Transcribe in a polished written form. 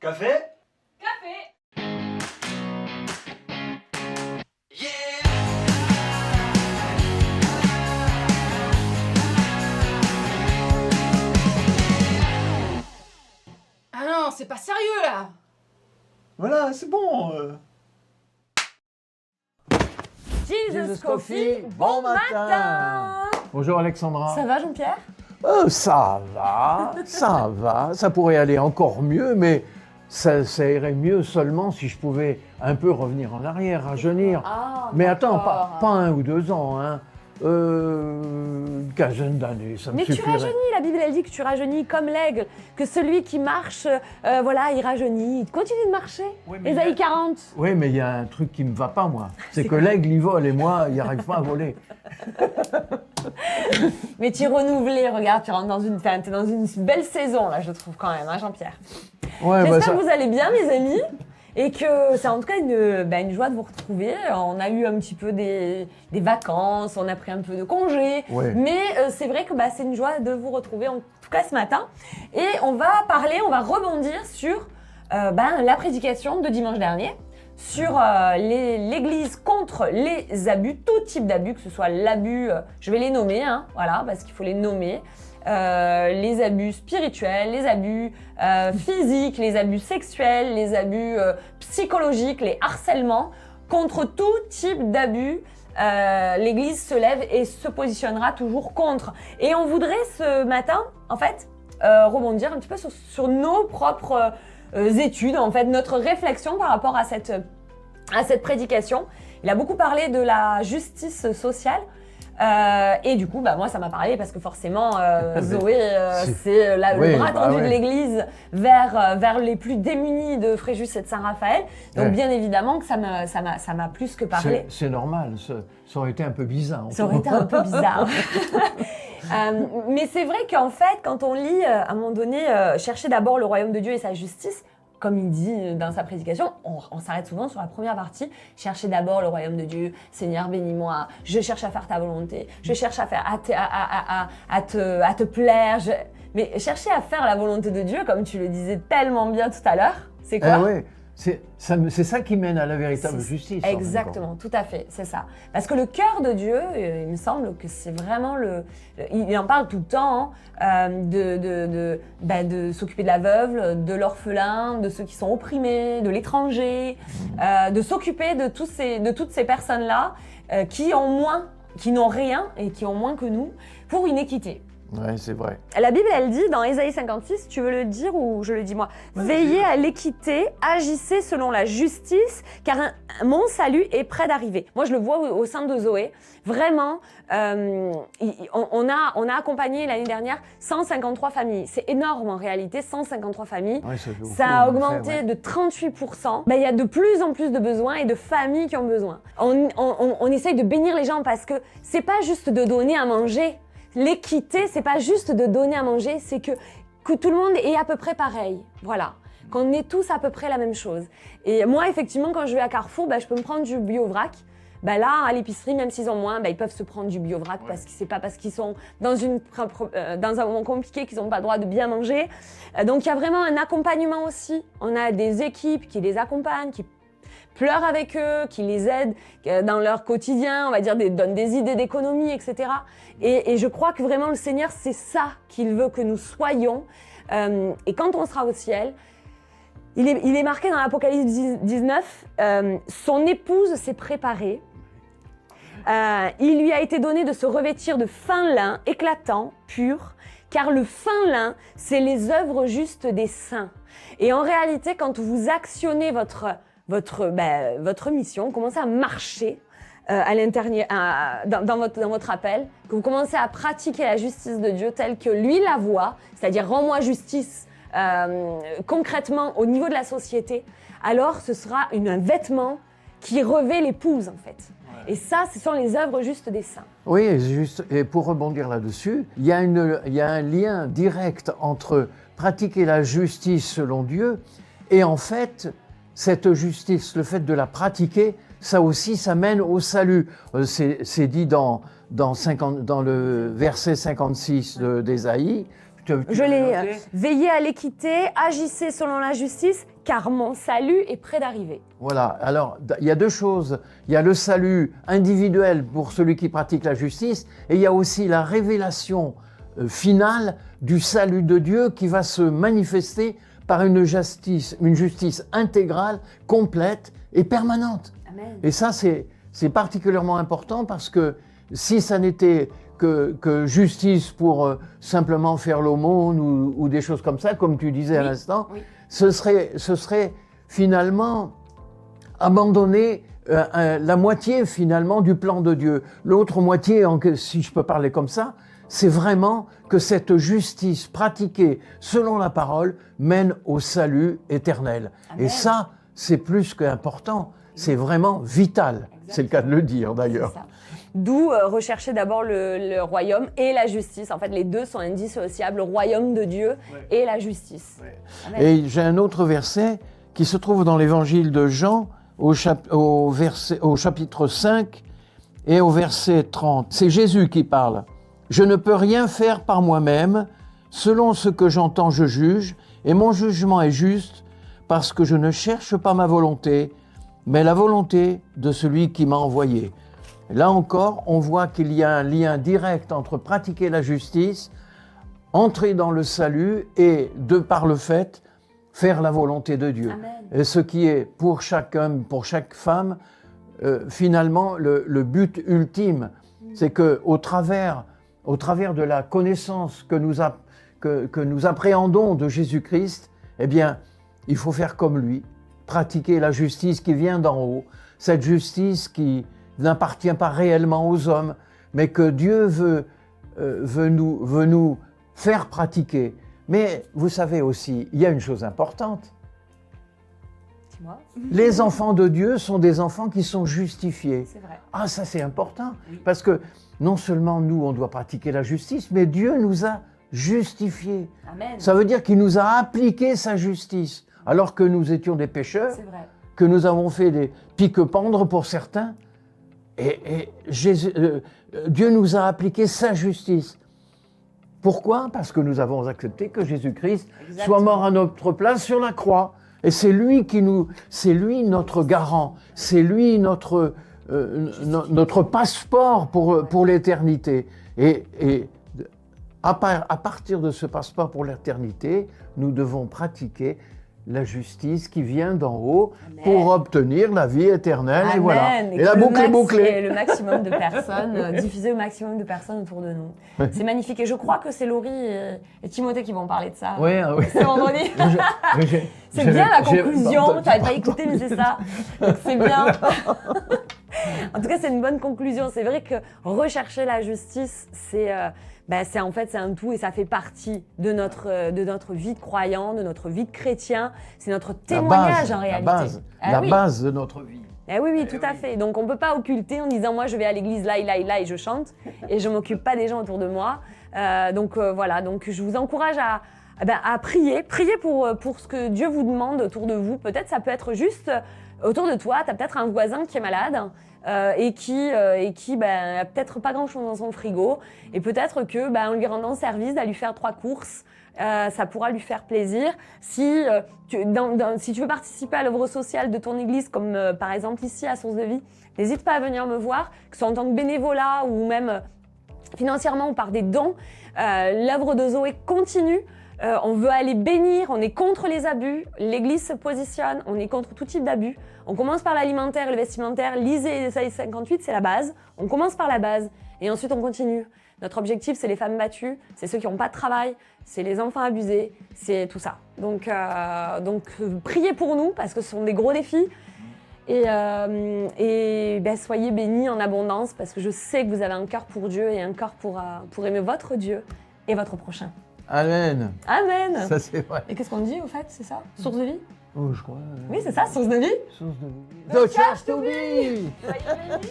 Café? Café. Ah non, c'est pas sérieux là. Voilà, c'est bon. Jesus Coffee, bon matin. Bonjour Alexandra. Ça va Jean-Pierre? Ça va. Ça pourrait aller encore mieux, mais ça irait mieux seulement si je pouvais un peu revenir en arrière, rajeunir. Ah, mais attends, d'accord. pas 1 ou 2 ans, hein. Une quinzaine d'années, ça me Mais tu suffirait. rajeunis, la Bible elle dit que tu rajeunis comme l'aigle, que celui qui marche, voilà, il rajeunit, il continue de marcher. Oui, mais Ésaïe il y a- 40. Oui, mais il y a un truc qui me va pas, moi. C'est que l'aigle, il vole et moi, il n'arrive pas à voler. Mais tu es renouvelé, regarde, tu rentres dans t'es dans une belle saison là, je trouve quand même, hein, Jean-Pierre. Ouais, J'espère ça- que vous allez bien, mes amis, et que c'est en tout cas une joie de vous retrouver. On a eu un petit peu des vacances, on a pris un peu de congés, Ouais. mais c'est vrai que c'est une joie de vous retrouver, en tout cas ce matin. Et on va rebondir sur la prédication de dimanche dernier, sur l'Église contre les abus, tout type d'abus, que ce soit l'abus, je vais les nommer, hein, voilà, parce qu'il faut les nommer. Les abus spirituels, les abus physiques, les abus sexuels, les abus psychologiques, les harcèlements. Contre tout type d'abus, l'Église se lève et se positionnera toujours contre. Et on voudrait ce matin, en fait, rebondir un petit peu sur nos propres études, en fait, notre réflexion par rapport à cette prédication. Il a beaucoup parlé de la justice sociale. Et du coup, moi, ça m'a parlé parce que forcément, Zoé, c'est le bras tendu de l'Église vers les plus démunis de Fréjus et de Saint-Raphaël. Donc, Ouais. bien évidemment que ça m'a plus que parlé. C'est normal, ça aurait été un peu bizarre. Ça aurait été un peu bizarre. Mais c'est vrai qu'en fait, quand on lit, à un moment donné, chercher d'abord le royaume de Dieu et sa justice, comme il dit dans sa prédication, on s'arrête souvent sur la première partie. Chercher d'abord le royaume de Dieu. Seigneur, bénis-moi. Je cherche à faire ta volonté. Je cherche à te plaire. Mais chercher à faire la volonté de Dieu, comme tu le disais tellement bien tout à l'heure, c'est quoi? Ouais, c'est ça qui mène à la véritable justice. Exactement, tout à fait, c'est ça. Parce que le cœur de Dieu, il me semble que c'est vraiment il en parle tout le temps, hein, de s'occuper de la veuve, de l'orphelin, de ceux qui sont opprimés, de l'étranger, de s'occuper de toutes ces personnes-là qui n'ont rien et qui ont moins que nous, pour une équité. Ouais, c'est vrai. La Bible, elle dit dans Ésaïe 56, tu veux le dire ou je le dis moi? Veillez à l'équité, agissez selon la justice, car mon salut est près d'arriver. Moi, je le vois au sein de Zoé. Vraiment, on a accompagné l'année dernière 153 familles. C'est énorme en réalité, 153 familles. Ouais, ça fait beaucoup, Ça a en augmenté effet, ouais. de 38%. Il y a de plus en plus de besoins et de familles qui ont besoin. On essaye de bénir les gens parce que c'est pas juste de donner à manger. L'équité, c'est pas juste de donner à manger, c'est que tout le monde est à peu près pareil. Voilà. Qu'on est tous à peu près la même chose. Et moi, effectivement, quand je vais à Carrefour, je peux me prendre du bio-vrac. Là, à l'épicerie, même s'ils ont moins, ils peuvent se prendre du bio-vrac parce que c'est pas parce qu'ils sont dans un moment compliqué qu'ils n'ont pas le droit de bien manger. Donc, il y a vraiment un accompagnement aussi. On a des équipes qui les accompagnent, qui pleurent avec eux, qui les aident dans leur quotidien, on va dire, donnent des idées d'économie, etc. Et je crois que vraiment le Seigneur, c'est ça qu'il veut que nous soyons. Et quand on sera au ciel, il est marqué dans l'Apocalypse 19, son épouse s'est préparée. Il lui a été donné de se revêtir de fin lin, éclatant, pur, car le fin lin, c'est les œuvres justes des saints. Et en réalité, quand vous actionnez votre mission, commencez à marcher à l'intérieur, dans votre appel, que vous commencez à pratiquer la justice de Dieu telle que lui la voit, c'est-à-dire rends-moi justice concrètement au niveau de la société, alors ce sera un vêtement qui revêt l'épouse en fait. Et ça, ce sont les œuvres justes des saints. Oui, et pour rebondir là-dessus, il y a un lien direct entre pratiquer la justice selon Dieu et en fait, cette justice, le fait de la pratiquer, ça aussi, ça mène au salut. C'est dit dans le verset 56 d'Ésaïe, Je l'ai veillé à l'équité, agissez selon la justice, car mon salut est près d'arriver. Voilà, alors il y a deux choses. Il y a le salut individuel pour celui qui pratique la justice, et il y a aussi la révélation finale du salut de Dieu qui va se manifester par une justice intégrale, complète et permanente. Amen. Et ça, c'est particulièrement important parce que si ça n'était que justice pour simplement faire l'aumône ou des choses comme ça, comme tu disais à l'instant, ce serait finalement abandonner la moitié finalement du plan de Dieu. L'autre moitié, si je peux parler comme ça, c'est vraiment que cette justice pratiquée selon la parole mène au salut éternel. Amen. Et ça, c'est plus qu'important, c'est vraiment vital. Exactement. C'est le cas de le dire d'ailleurs. D'où rechercher d'abord le royaume et la justice. En fait, les deux sont indissociables, le royaume de Dieu et la justice. Ouais. Et j'ai un autre verset qui se trouve dans l'évangile de Jean au chapitre 5 et au verset 30. C'est Jésus qui parle. « Je ne peux rien faire par moi-même, selon ce que j'entends je juge, et mon jugement est juste, parce que je ne cherche pas ma volonté, mais la volonté de celui qui m'a envoyé. » Là encore, on voit qu'il y a un lien direct entre pratiquer la justice, entrer dans le salut et, de par le fait, faire la volonté de Dieu. Amen. Et ce qui est pour chaque homme, pour chaque femme, finalement le but ultime, c'est qu'au travers de la connaissance que nous appréhendons de Jésus-Christ, eh bien, il faut faire comme lui, pratiquer la justice qui vient d'en haut, cette justice qui n'appartient pas réellement aux hommes, mais que Dieu veut nous faire pratiquer. Mais vous savez aussi, il y a une chose importante. Dis-moi. Les enfants de Dieu sont des enfants qui sont justifiés. C'est vrai. Ah, ça c'est important, parce que non seulement nous, on doit pratiquer la justice, mais Dieu nous a justifiés. Amen. Ça veut dire qu'il nous a appliqué sa justice, alors que nous étions des pécheurs, C'est vrai. que nous avons fait des pique-pendre pour certains. Et Dieu nous a appliqué sa justice. Pourquoi ? Parce que nous avons accepté que Jésus-Christ soit mort à notre place sur la croix. Et c'est lui notre garant, c'est lui notre passeport pour l'éternité. Et à partir de ce passeport pour l'éternité, nous devons pratiquer la justice qui vient d'en haut. Amen. Pour obtenir la vie éternelle. Amen. Et voilà. Et la boucle est bouclée. Et le maximum de personnes, diffuser au maximum de personnes autour de nous. C'est magnifique. Et je crois que c'est Laurie et Timothée qui vont parler de ça. Oui. C'est vendredi. C'est bien la conclusion. Tu n'avais pas écouté, mais c'est ça. Donc c'est bien. En tout cas, c'est une bonne conclusion. C'est vrai que rechercher la justice, c'est un tout et ça fait partie de notre vie de croyant, de notre vie de chrétien. C'est notre témoignage en réalité. La base de notre vie. Oui, tout à fait. Donc on ne peut pas occulter en disant moi je vais à l'église là et je chante et je ne m'occupe pas des gens autour de moi. Voilà, donc je vous encourage à prier pour ce que Dieu vous demande autour de vous. Peut-être ça peut être juste autour de toi, tu as peut-être un voisin qui est malade. Et qui a peut-être pas grand-chose dans son frigo et peut-être que en lui rendant service, d'aller lui faire 3 courses, ça pourra lui faire plaisir. Si tu veux participer à l'œuvre sociale de ton église, comme par exemple ici à Source de Vie, n'hésite pas à venir me voir, que ce soit en tant que bénévolat ou même financièrement ou par des dons. L'œuvre de Zoé continue. On veut aller bénir, on est contre les abus, l'église se positionne, on est contre tout type d'abus. On commence par l'alimentaire et le vestimentaire, lisez Ésaïe 58, c'est la base. On commence par la base et ensuite on continue. Notre objectif, c'est les femmes battues, c'est ceux qui n'ont pas de travail, c'est les enfants abusés, c'est tout ça. Donc priez pour nous parce que ce sont des gros défis. Et soyez bénis en abondance parce que je sais que vous avez un cœur pour Dieu et un cœur pour aimer votre Dieu et votre prochain. Amen. Amen. Ça c'est vrai. Et qu'est-ce qu'on dit au fait, c'est ça? Source de vie? Oh, je crois. Oui, c'est ça, source de vie. Source de vie. The Church to be. Soyez bénis.